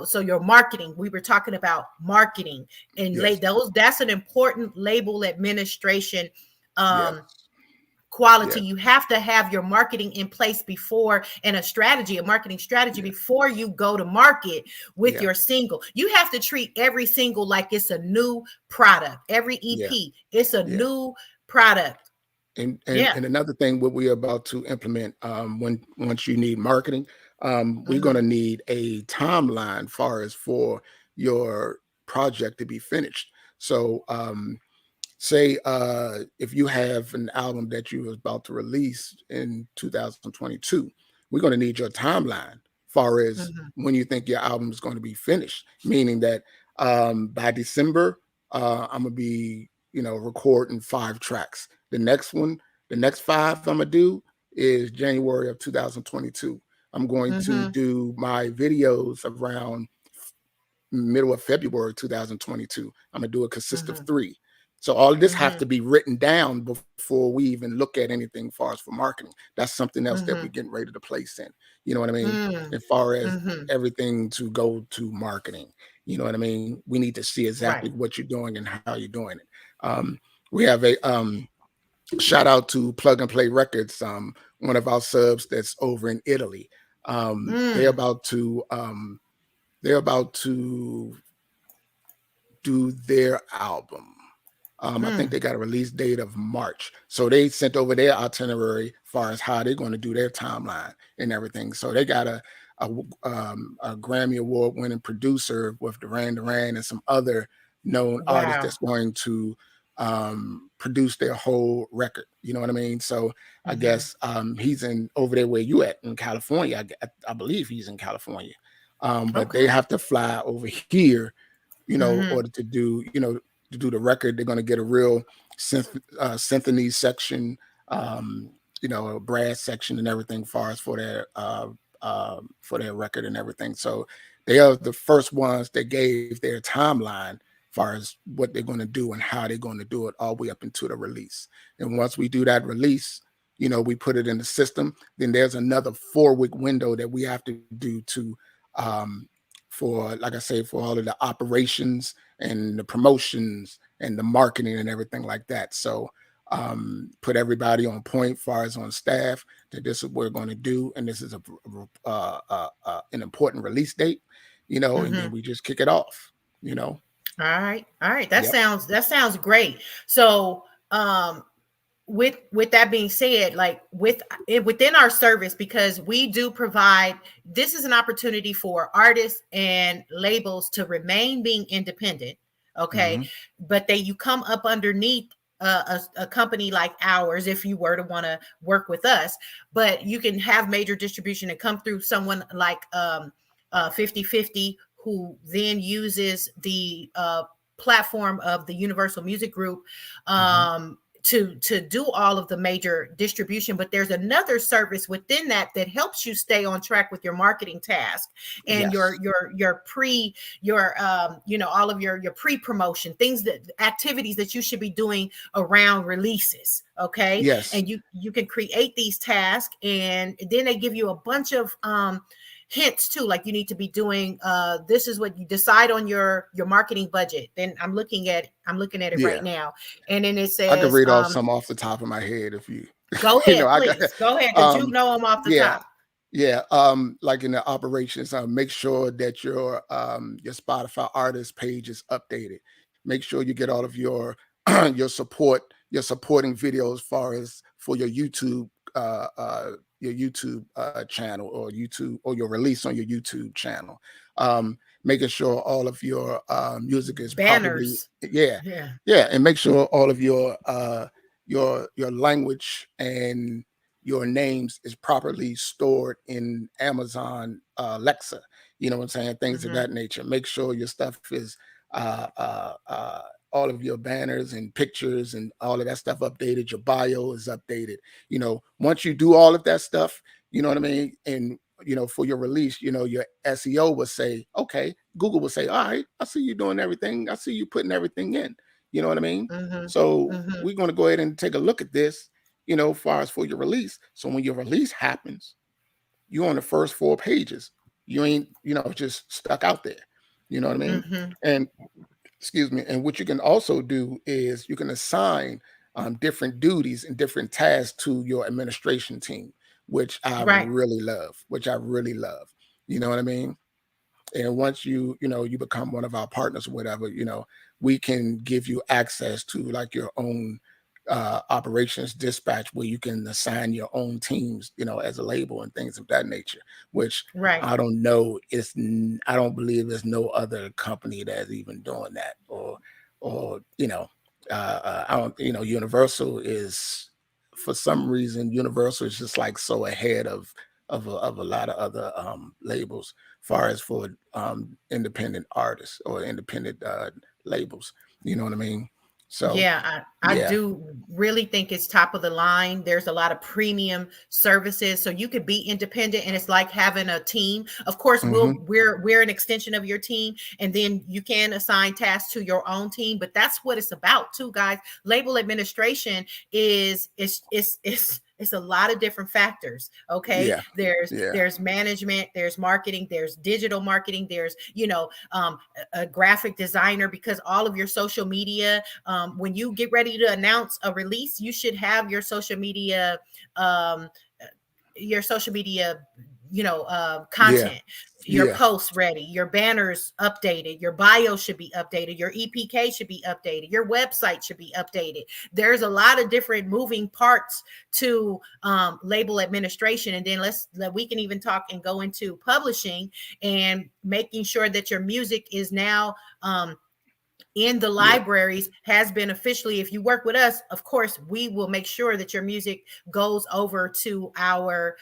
so your marketing, we were talking about marketing, and Yes. those, that's an important label administration Yes. quality. Yes. You have to have your marketing in place before, and a marketing strategy Yeah. before you go to market with Yeah. your single. You have to treat every single like it's a new product. Every Yeah. EP, it's a Yeah. new product. And Yeah. another thing, what we're about to implement, when once you need marketing, we're going to Hmm. need a timeline far as for your project to be finished. So say if you have an album that you was about to release in 2022, we're going to need your timeline far as Hmm. when you think your album is going to be finished, meaning that by December, I'm gonna be, recording 5 tracks. The next five I'm gonna do is January of 2022. I'm going to Hmm. do my videos around middle of February 2022. I'm gonna do a consist of Hmm. 3. So all of this have Hmm. to be written down before we even look at anything far as for marketing. That's something else that we're Hmm. getting ready to place in. You know what I mean? Mm. As far as Hmm. everything to go to marketing. You know what I mean? We need to see exactly Right. what you're doing and how you're doing it. We have a shout out to Plug and Play Records, one of our subs that's over in Italy. Mm. They're about to do their album. I think they Mm. got a release date of March. So they sent over their itinerary as far as how they're going to do their timeline and everything. So they got a Grammy Award winning producer with Duran Duran and some other known artists Wow. that's going to produce their whole record. You know what I mean? So I Hmm. guess he's in over there where you at in California. I believe he's in California. But they Okay. have to fly over here, Hmm. order to do the record. They're going to get a real symphony section, a brass section and everything, far as for their record and everything. So they are the first ones that gave their timeline, far as what they're going to do and how they're going to do it, all the way up into the release. And once we do that release, we put it in the system. Then there's another 4-week window that we have to do to for, like I say, for all of the operations and the promotions and the marketing and everything like that. So put everybody on point, far as on staff, that this is what we're going to do, and this is an important release date, and then Hmm. we just kick it off. You know. All right. Yep. That sounds great. So, with that being said, like within our service, because we do provide, this is an opportunity for artists and labels to remain being independent, okay, Hmm. but you come up underneath a company like ours if you were to want to work with us, but you can have major distribution and come through someone like 50/50, who then uses the platform of the Universal Music Group Hmm. to do all of the major distribution. But there's another service within that that helps you stay on track with your marketing task and Yes. your all of your pre-promotion things, that activities that you should be doing around releases, okay, Yes. and you can create these tasks, and then they give you a bunch of hints too, like you need to be doing this is what you decide on your marketing budget. Then I'm looking at it right Yeah. now, and then it I could says read off some off the top of my head if you, go you know, ahead, I got, please go ahead, because you um, know I'm off the yeah, top. yeah. Like in the operations, make sure that your Spotify artist page is updated. Make sure you get all of your your supporting videos, far as for your YouTube channel, or YouTube, or your release on your YouTube channel. Making sure all of your music is properly, Banners. yeah, Yeah. yeah, and make sure all of your language and your names is properly stored in Amazon Alexa. You know what I'm saying? Things of Mm-hmm. that nature. Make sure your stuff is all of your banners and pictures and all of that stuff updated. Your bio is updated. Once you do all of that stuff, you know what I mean? And for your release, your SEO will say, okay, Google will say, all right, I see you doing everything. I see you putting everything in. You know what I mean? Mm-hmm. So Mm-hmm. we're going to go ahead and take a look at this, far as for your release. So when your release happens, you're on the first 4 pages. You ain't, just stuck out there. You know what I mean? Mm-hmm. And excuse me. And what you can also do is you can assign different duties and different tasks to your administration team, which I Right. really love. Which I really love. You know what I mean? And once you become one of our partners or whatever, we can give you access to like your own operations dispatch, where you can assign your own teams, as a label and things of that nature, which Right. I don't know. I don't believe there's no other company that's even doing that, or I don't, Universal is, for some reason, Universal is just like so ahead of a lot of other labels, far as for independent artists or independent labels. You know what I mean? So Yeah, I yeah. do really think it's top of the line. There's a lot of premium services, so you could be independent, and it's like having a team. Of course, Hmm. we're an extension of your team, and then you can assign tasks to your own team. But that's what it's about, too, guys. Label administration it's a lot of different factors. Okay, Yeah. Yeah. there's management, there's marketing, there's digital marketing, there's a graphic designer, because all of your social media, when you get ready to announce a release, you should have um, your social media, Yeah. content, your Yeah. posts ready, your banners updated, your bio should be updated, your EPK should be updated, your website should be updated. There's a lot of different moving parts to label administration, and then we can even talk and go into publishing and making sure that your music is now in the Yeah. libraries, has been officially. If you work with us, of course, we will make sure that your music goes over to our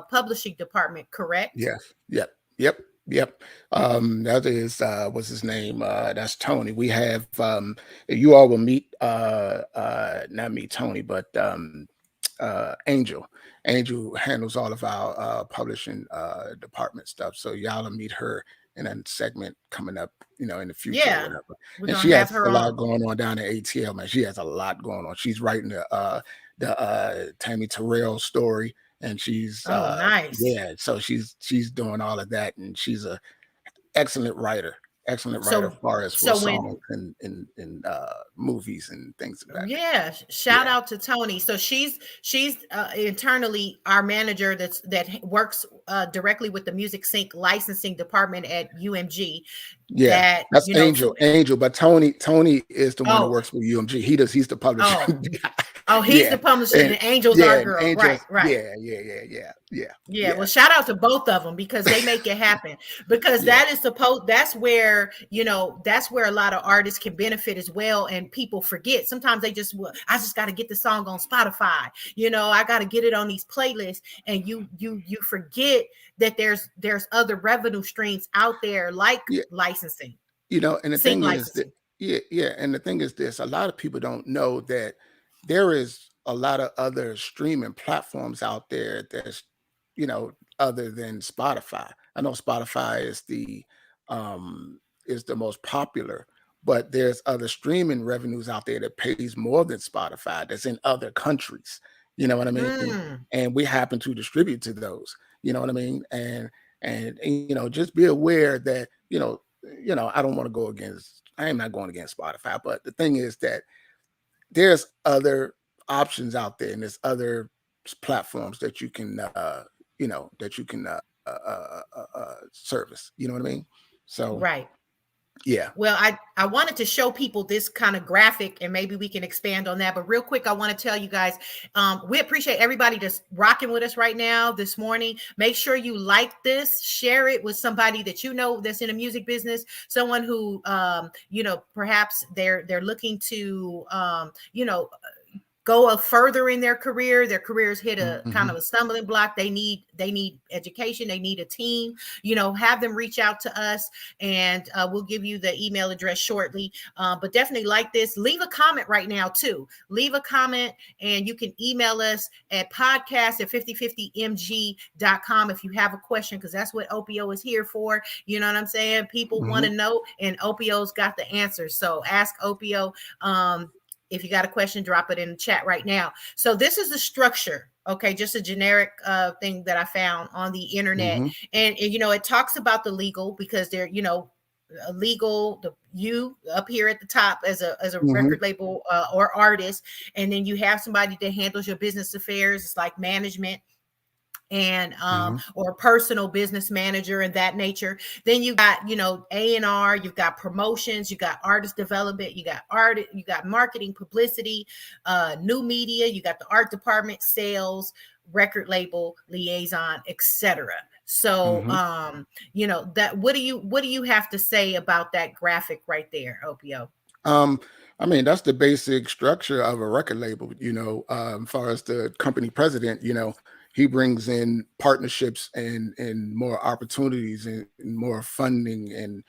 publishing department, correct? Yes. Yep. Yep. Yep. That is what's his name? That's Tony. We have you all will meet not meet Tony, but Angel. Angel handles all of our publishing department stuff. So y'all will meet her in a segment coming up, in the future or Yeah, whatever. we're And gonna she have has her a lot on. going on down at ATL, man. She has a lot going on. She's writing the Tammy Terrell story, and she's Oh, nice. yeah, so she's doing all of that, and she's a excellent writer, excellent writer, as So far as for so when songs and movies and things of that nature. Yeah, shout Yeah. out to Tony. So she's internally our manager that works directly with the Music Sync licensing department at UMG. Yeah, that, that's so, Angel, but Tony is the one that oh, works for UMG. He's the publisher oh, guy. oh, he's Yeah, the publisher, and and Angel's yeah, our and girl. Right, Angels. right. Yeah, Yeah, well, shout out to both of them because they make it happen. Because yeah, that's where, that's where a lot of artists can benefit as well. And people forget. Sometimes they just, well, I just got to get the song on Spotify. I got to get it on these playlists. And you forget that there's other revenue streams out there, like yeah. licensing, And the sync thing is that, licensing. yeah, and the thing is this: a lot of people don't know that there is a lot of other streaming platforms out there that's, other than Spotify. I know Spotify is the most popular, but there's other streaming revenues out there that pays more than Spotify that's in other countries. You know what I mean? Mm, And we happen to distribute to those. You know what I mean? And just be aware that I don't want to go against. I am not going against Spotify, but the thing is that there's other options out there, and there's other platforms that you can, service. You know what I mean? So right. yeah. Well, I wanted to show people this kind of graphic, and maybe we can expand on that. But real quick, I want to tell you guys, we appreciate everybody just rocking with us right now this morning. Make sure you like this, share it with somebody that that's in the music business, someone who, perhaps they're looking to, go further in their career. Their careers hit a kind of a stumbling block. They need education. They need a team. Have them reach out to us, and we'll give you the email address shortly. But definitely like this. Leave a comment right now too. Leave a comment, and you can email us at podcast@5050mg.com if you have a question, because that's what OPO is here for. You know what I'm saying? People want to know, and OPO's got the answers. So ask OPO. If you got a question, drop it in the chat right now. So this is the structure. Okay, just a generic thing that I found on the internet. And it talks about the legal, because they're, legal, you up here at the top as a record label or artist. And then you have somebody that handles your business affairs. It's like management and or personal business manager and that nature. Then you got A&R, you've got promotions, you got artist development, you got marketing, publicity, new media, you got the art department, sales, record label liaison, etc. So that what do you have to say about that graphic right there, OPO? I mean, that's the basic structure of a record label. As far as the company president, he brings in partnerships and more opportunities and more funding and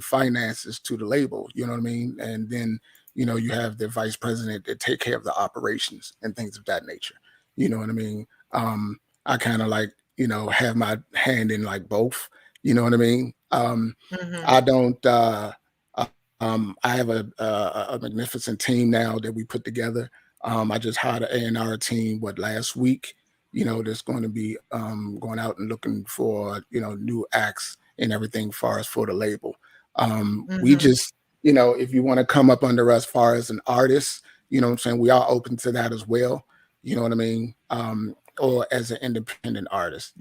finances to the label. You know what I mean? And then you have the vice president that take care of the operations and things of that nature. You know what I mean? I kind of like have my hand in like both. You know what I mean? I don't. I have a magnificent team now that we put together. I just hired an A&R team last week. That's going to be going out and looking for new acts and everything far as for the label. We just if you want to come up under us far as an artist, what I'm saying, we are open to that as well. You know what I mean? Or as an independent artist,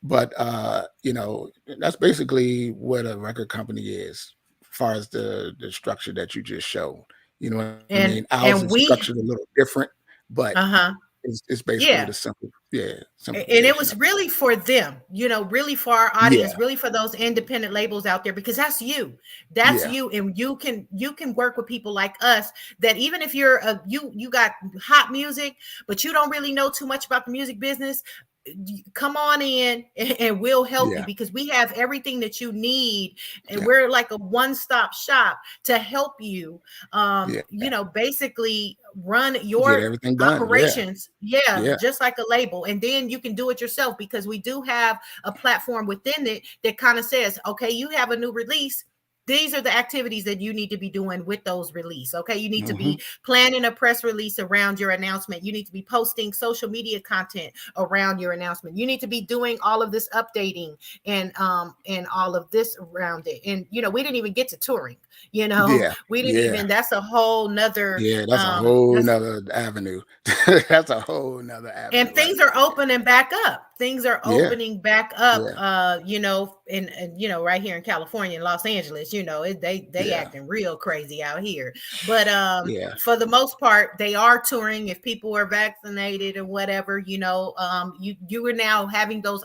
but that's basically what a record company is, as far as the structure that you just showed. You know what I mean? Ours And is we structured a little different, but it's basically yeah. the And it simplification was of really for them, really for our it. Yeah, audience, really for those independent labels out there, because that's you. That's yeah, you. And you can work with people like us, that even if you're you got hot music, but you don't really know too much about the music business, come on in and we'll help you, yeah, because we have everything that you need, and yeah, we're like a one-stop shop to help you yeah. basically run Get your everything done. Yeah, operations, yeah, just like a label. And then you can do it yourself, because we do have a platform within it that kind of says, okay, you have a new release, these are the activities that you need to be doing with those release. Okay, you need to be planning a press release around your announcement. You need to be posting social media content around your announcement. You need to be doing all of this updating and all of this around it. And we didn't even get to touring. yeah, We didn't yeah. even. That's a whole nother. Yeah, that's a whole nother avenue. That's a whole nother And avenue right things are there. opening back up. things are Yeah. opening back up, Yeah. right here in California, in Los Angeles, they Yeah. acting real crazy out here. But Yeah. for the most part, they are touring. If people are vaccinated or whatever, you are now having those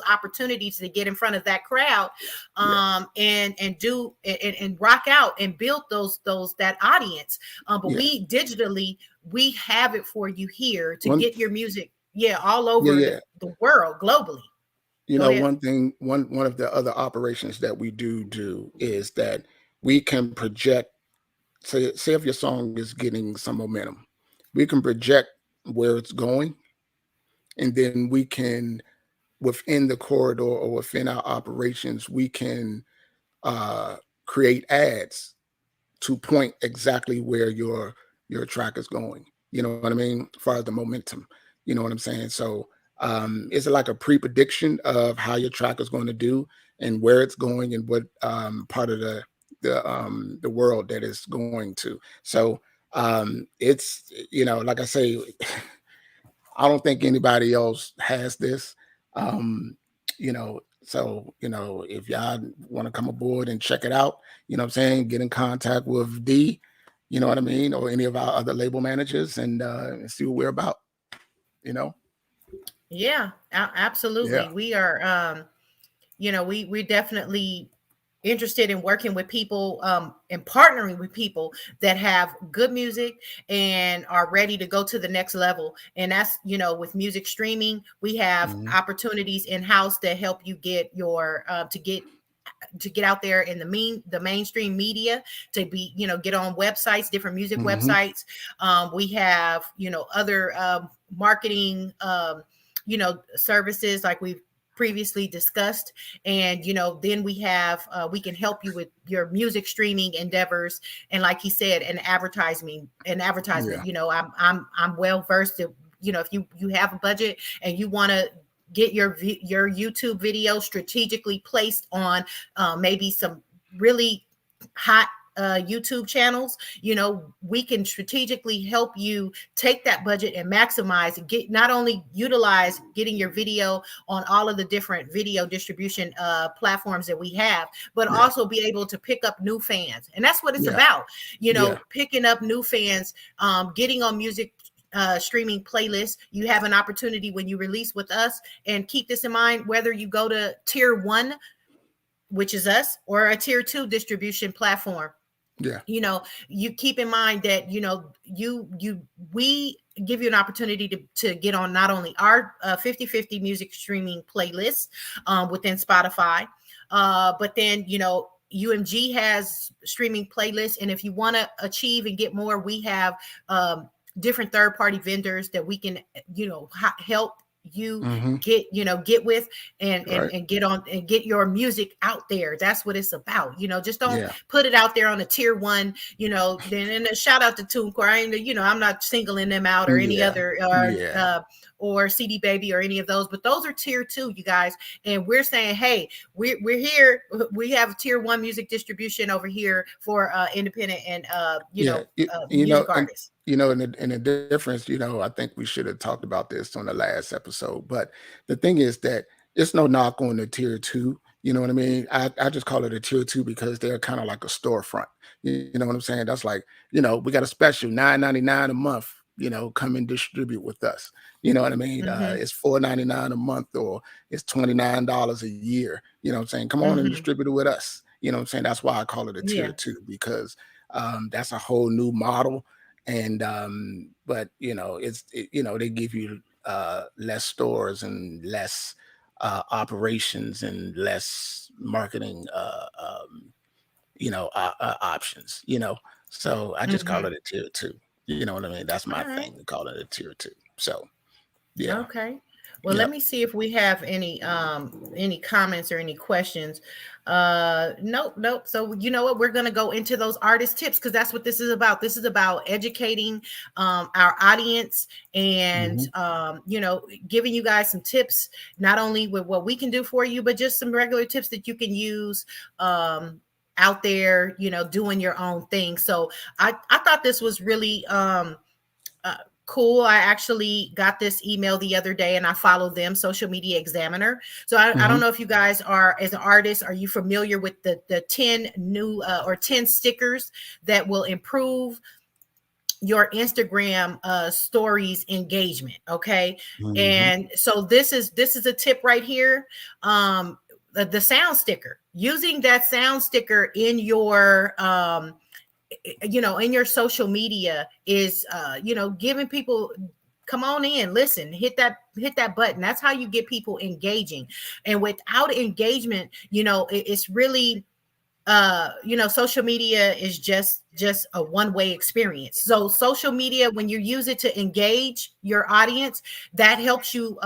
opportunities to get in front of that crowd, Yeah. and rock out and build that audience. But Yeah. we have it for you here to One. get your music, all Yeah. over Yeah. the world, globally. You Go know, ahead. one thing, one of the other operations that we do is that we can project. Say if your song is getting some momentum, we can project where it's going, and then we can, within the corridor or within our operations, we can uh, create ads to point exactly where your track is going. You know what I mean? As far as the momentum, you know what I'm saying? So it's like a pre-prediction of how your track is going to do and where it's going and what part of the world that it's going to. So it's, like I say, I don't think anybody else has this. So if y'all want to come aboard and check it out, what I'm saying, get in contact with D, you know what I mean, or any of our other label managers, and see what we're about. You know, Yeah, yeah. absolutely. We are, we definitely interested in working with people, and partnering with people that have good music and are ready to go to the next level. And that's, with music streaming, we have Hmm. opportunities in house that help you get your to get out there in the mainstream media, to be, get on websites, different music Hmm. websites. We have, other marketing, services like we've previously discussed. And then we can help you with your music streaming endeavors. And like he said, an advertisement, Yeah, I'm well versed. If you have a budget and you want to get your YouTube video strategically placed on maybe some really hot YouTube channels, we can strategically help you take that budget and maximize and get, not only utilize getting your video on all of the different video distribution platforms that we have, but yeah, also be able to pick up new fans. And that's what it's yeah, about, yeah, picking up new fans, getting on music streaming playlists. You have an opportunity when you release with us. And keep this in mind, whether you go to tier 1, which is us, or a tier 2 distribution platform, yeah, you keep in mind that we give you an opportunity to get on not only our 50/50 music streaming playlist within Spotify, but then UMG has streaming playlists. And if you want to achieve and get more, we have different third party vendors that we can help you hmm, get with, and right, get on and get your music out there. That's what it's about. Just don't yeah, put it out there on a tier 1. Then, and a shout out to TuneCore. I'm not singling them out, or any yeah, other, yeah, or CD Baby, or any of those, but those are tier 2, you guys. And we're saying, hey, we're here. We have tier 1 music distribution over here for independent and yeah. music artists. And the difference, I think we should have talked about this on the last episode. But the thing is that it's no knock on the tier two. You know what I mean? I just call it a tier two because they're kind of like a storefront. You know what I'm saying? That's like, we got a special $9.99 a month. Come and distribute with us. You know what I mean? Mm-hmm. It's $4.99 a month, or it's $29 a year. You know what I'm saying? Come on and Mm-hmm. distribute it with us. You know what I'm saying? That's why I call it a tier Yeah. two, because that's a whole new model. And but they give you less stores and less operations and less marketing options. So I just call Mm-hmm. it a tier two. You know what I mean? That's my All right. thing, to call it a tier two. So yeah. Okay. Well, let Yep. me see if we have any comments or any questions. Nope. So you know what? We're gonna go into those artist tips, because that's what this is about. This is about educating our audience, and Hmm. giving you guys some tips, not only with what we can do for you, but just some regular tips that you can use out there, doing your own thing. So I thought this was really uh, cool. I actually got this email the other day and I follow them, Social Media Examiner. So I don't Hmm. know if you guys are, as an artist, are you familiar with the 10 new or 10 stickers that will improve your Instagram stories engagement? Okay. Hmm. And so this is a tip right here. The sound sticker, using that sound sticker in your in your social media is giving people, come on in, listen, hit that button. That's how you get people engaging. And without engagement, it's really social media is just a one-way experience. So social media, when you use it to engage your audience, that helps you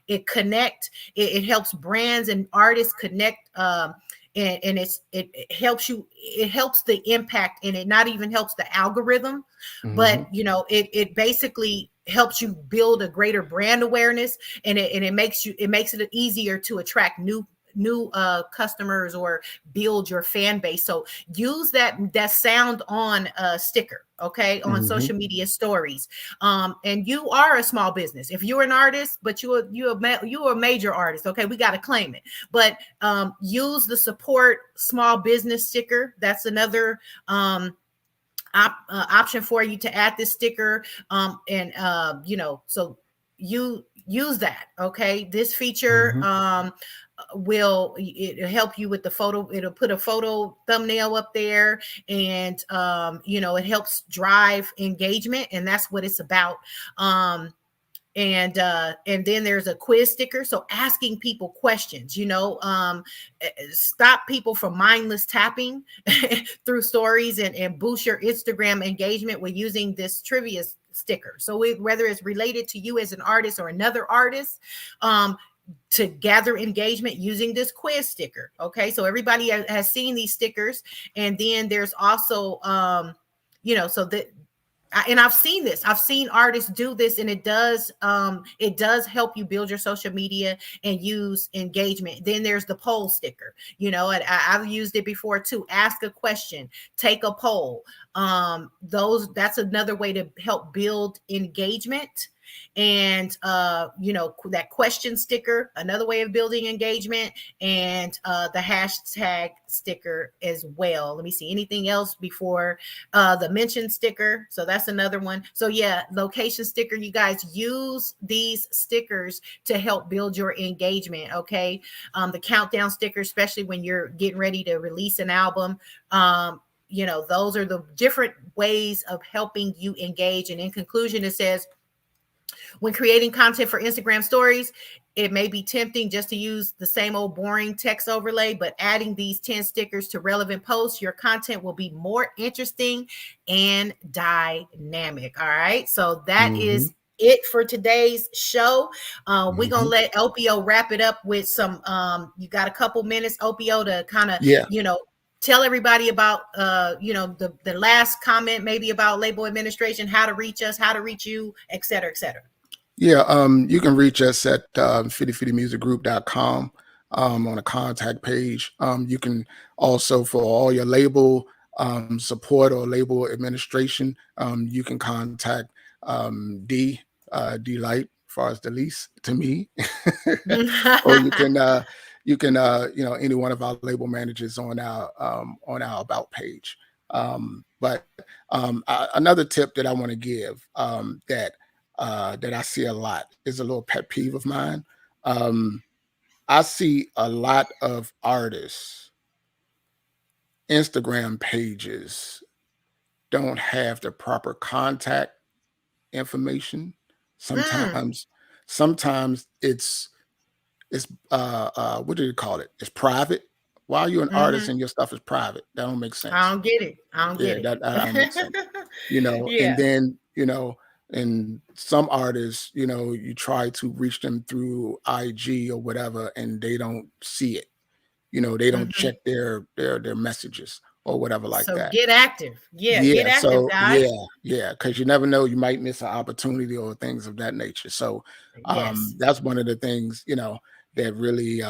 it connect, it helps brands and artists connect, and it helps you, it helps the impact, and it not even helps the algorithm, but Hmm. it basically helps you build a greater brand awareness, and it makes it easier to attract new customers or build your fan base. So use that sound on sticker, okay, on Hmm. social media stories. And you are a small business. If you're an artist, but you're a major artist, okay, we got to claim it. But use the support small business sticker. That's another option for you to add this sticker. And so you use that. Okay, this feature Hmm. will it help you with the photo. It'll put a photo thumbnail up there, and it helps drive engagement, and that's what it's about. And then there's a quiz sticker, so asking people questions, stop people from mindless tapping through stories, and boost your Instagram engagement with using this trivia sticker. So whether it's related to you as an artist or another artist, um, to gather engagement using this quiz sticker. Okay, so everybody has seen these stickers. And then there's also so that, and I've seen this. I've seen artists do this, and it does help you build your social media and use engagement. Then there's the poll sticker, and I've used it before too. Ask a question, take a poll. That's another way to help build engagement. And that question sticker, another way of building engagement, and the hashtag sticker as well. Let me see anything else before the mention sticker. So that's another one. So yeah, location sticker. You guys use these stickers to help build your engagement. Okay. The countdown sticker, especially when you're getting ready to release an album. Those are the different ways of helping you engage. And in conclusion, it says, when creating content for Instagram stories, it may be tempting just to use the same old boring text overlay, but adding these 10 stickers to relevant posts, your content will be more interesting and dynamic. All right. So that Hmm. is it for today's show. We're gonna Hmm. let Opio wrap it up with some you got a couple minutes, Opio, to kind of, Yeah. tell everybody about the last comment, maybe about label administration, how to reach us, how to reach you, et cetera, et cetera. Yeah, you can reach us at fittyfittymusicgroup.com on a contact page. You can also, for all your label support or label administration, you can contact D Light, as far as the lease to me, or you can any one of our label managers on our about page. But another tip that I want to give, that I see a lot, is a little pet peeve of mine. Um, I see a lot of artists' Instagram pages don't have the proper contact information. Mm, Sometimes it's what do you call it? It's private. Why are you an artist hmm. and your stuff is private? That don't make I sense. don't get it. I don't get Yeah, it. that don't make sense. And Yeah. then, and some artists, you try to reach them through IG or whatever, and they don't see it. They don't Hmm. check their messages or whatever like So that. get active. Yeah, get Yeah, active, so guys. yeah, because you never know, you might miss an opportunity or things of that nature. So Yes. that's one of the things, that really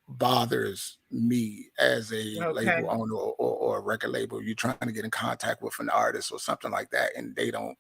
bothers me as a label Okay. owner, or a record label. You're trying to get in contact with an artist or something like that, and they don't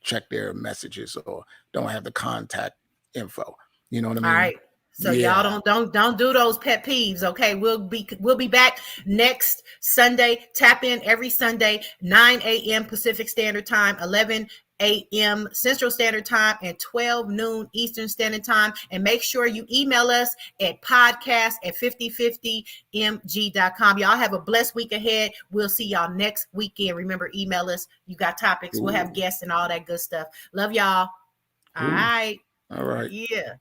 check their messages or don't have the contact info. You know what I All mean? right. So Yeah. y'all don't do those pet peeves, okay? We'll be back next Sunday. Tap in every Sunday, 9 a.m. Pacific Standard Time, 11 a.m. Central Standard Time, and 12 noon Eastern Standard Time. And make sure you email us at podcast@5050mg.com. Y'all have a blessed week ahead. We'll see y'all next weekend. Remember, email us. You got topics. We'll have guests and all that good stuff. Love y'all. All Cool. right. All right. Yeah.